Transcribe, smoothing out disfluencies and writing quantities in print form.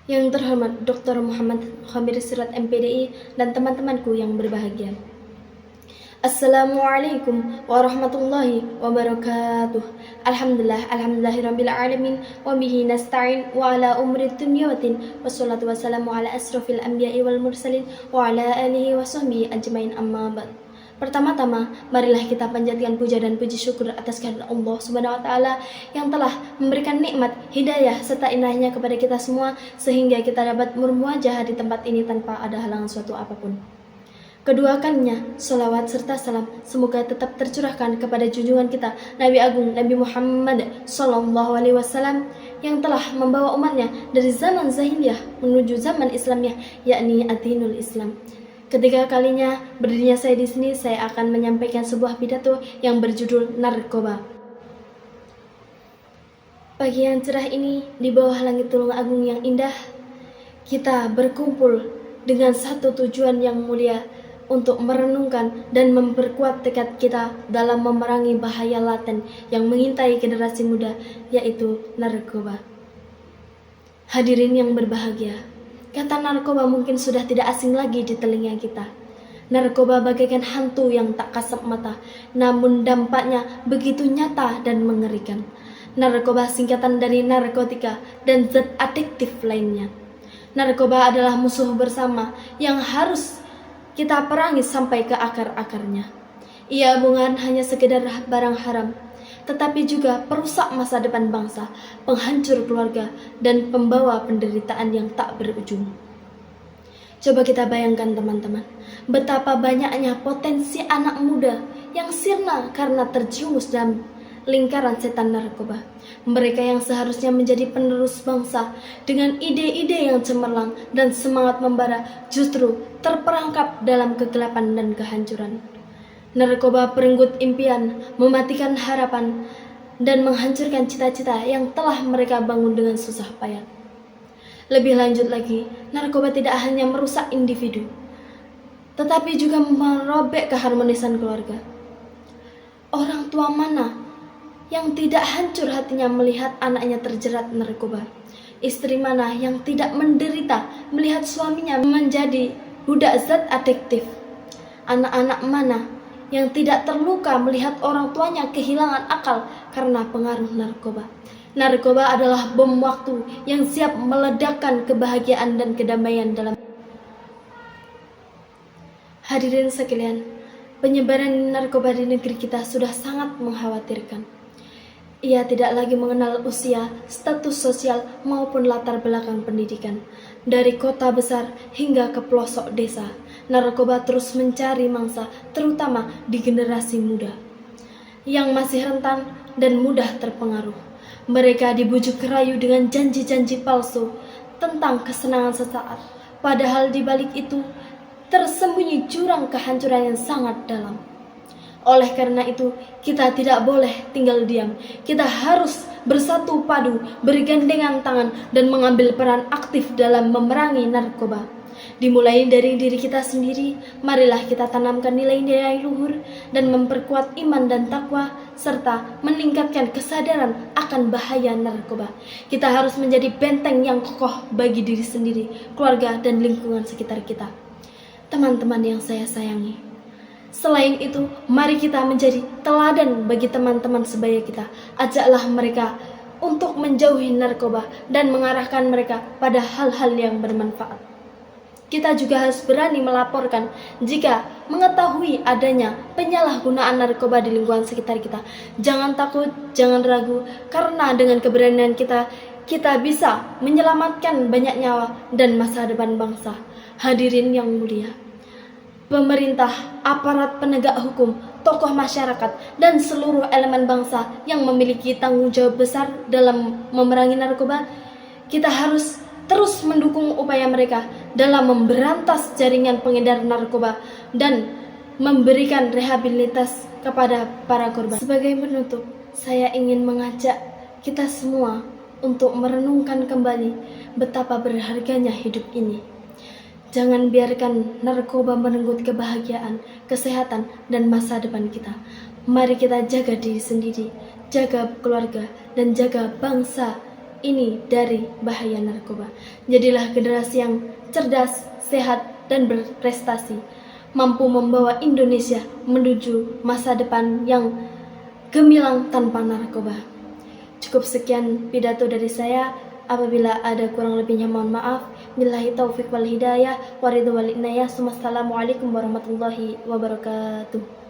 Yang terhormat Dr. Muhammad Khamir Sirat MPDI dan teman-temanku yang berbahagia. Assalamualaikum warahmatullahi wabarakatuh. Alhamdulillahirabbil alamin wa bihi nasta'in wa ala umri dunya waddin. Wassalatu wassalamu ala asrofil anbiya'i wal mursalin wa ala alihi wa sahbihi ajmain, amma ba'd. Pertama-tama, marilah kita panjatkan puja dan puji syukur atas kehadirat Allah Subhanahu wa taala yang telah memberikan nikmat, hidayah serta inayahnya kepada kita semua sehingga kita dapat bermuajah di tempat ini tanpa ada halangan suatu apapun. Keduakannya, salawat serta salam semoga tetap tercurahkan kepada junjungan kita Nabi Agung Nabi Muhammad Sallallahu Alaihi Wasallam yang telah membawa umatnya dari zaman jahiliyah menuju zaman Islamiyah, yakni ad-dinul Islam. Ketiga kalinya berdirinya saya di sini, saya akan menyampaikan sebuah pidato yang berjudul narkoba. Pagi yang cerah ini, di bawah langit Tulungagung yang indah, kita berkumpul dengan satu tujuan yang mulia untuk merenungkan dan memperkuat tekad kita dalam memerangi bahaya laten yang mengintai generasi muda, yaitu narkoba. Hadirin yang berbahagia, kata narkoba mungkin sudah tidak asing lagi di telinga kita. Narkoba bagaikan hantu yang tak kasat mata, namun dampaknya begitu nyata dan mengerikan. Narkoba singkatan dari narkotika dan zat adiktif lainnya. Narkoba adalah musuh bersama yang harus kita perangi sampai ke akar-akarnya. Ia bukan hanya sekedar barang haram, tetapi juga perusak masa depan bangsa, penghancur keluarga, dan pembawa penderitaan yang tak berujung. Coba kita bayangkan teman-teman, betapa banyaknya potensi anak muda yang sirna karena terjerumus dalam lingkaran setan narkoba. Mereka yang seharusnya menjadi penerus bangsa dengan ide-ide yang cemerlang dan semangat membara justru terperangkap dalam kegelapan dan kehancuran. Narkoba perenggut impian, mematikan harapan, dan menghancurkan cita-cita yang telah mereka bangun dengan susah payah. Lebih lanjut lagi, narkoba tidak hanya merusak individu, tetapi juga merobek keharmonisan keluarga. Orang tua mana yang tidak hancur hatinya melihat anaknya terjerat narkoba? Istri mana yang tidak menderita melihat suaminya menjadi budak zat adiktif? Anak-anak mana yang tidak terluka melihat orang tuanya kehilangan akal karena pengaruh narkoba? Narkoba adalah bom waktu yang siap meledakkan kebahagiaan dan kedamaian dalam. Hadirin sekalian, penyebaran narkoba di negeri kita sudah sangat mengkhawatirkan. Ia tidak lagi mengenal usia, status sosial, maupun latar belakang pendidikan. Dari kota besar hingga ke pelosok desa, narkoba terus mencari mangsa, terutama di generasi muda yang masih rentan dan mudah terpengaruh. Mereka dibujuk rayu dengan janji-janji palsu tentang kesenangan sesaat, padahal di balik itu tersembunyi jurang kehancuran yang sangat dalam. Oleh karena itu, kita tidak boleh tinggal diam. Kita harus bersatu padu, bergandengan tangan, dan mengambil peran aktif dalam memerangi narkoba. Dimulai dari diri kita sendiri, marilah kita tanamkan nilai-nilai luhur dan memperkuat iman dan takwa, serta meningkatkan kesadaran akan bahaya narkoba. Kita harus menjadi benteng yang kokoh bagi diri sendiri, keluarga, dan lingkungan sekitar kita. Teman-teman yang saya sayangi, selain itu, mari kita menjadi teladan bagi teman-teman sebaya kita. Ajaklah mereka untuk menjauhi narkoba dan mengarahkan mereka pada hal-hal yang bermanfaat. Kita juga harus berani melaporkan jika mengetahui adanya penyalahgunaan narkoba di lingkungan sekitar kita. Jangan takut, jangan ragu, karena dengan keberanian kita bisa menyelamatkan banyak nyawa dan masa depan bangsa. Hadirin yang mulia, pemerintah, aparat penegak hukum, tokoh masyarakat, dan seluruh elemen bangsa yang memiliki tanggung jawab besar dalam memerangi narkoba, kita harus terus mendukung upaya mereka dalam memberantas jaringan pengedar narkoba dan memberikan rehabilitas kepada para korban. Sebagai penutup, saya ingin mengajak kita semua untuk merenungkan kembali betapa berharganya hidup ini. Jangan biarkan narkoba merenggut kebahagiaan, kesehatan, dan masa depan kita. Mari kita jaga diri sendiri, jaga keluarga, dan jaga bangsa ini dari bahaya narkoba. Jadilah generasi yang cerdas, sehat, dan berprestasi, mampu membawa Indonesia menuju masa depan yang gemilang tanpa narkoba. Cukup sekian pidato dari saya. Apabila ada kurang lebihnya mohon maaf. Billahi taufik wal hidayah. Waridhu wal inayah. Assalamualaikum warahmatullahi wabarakatuh.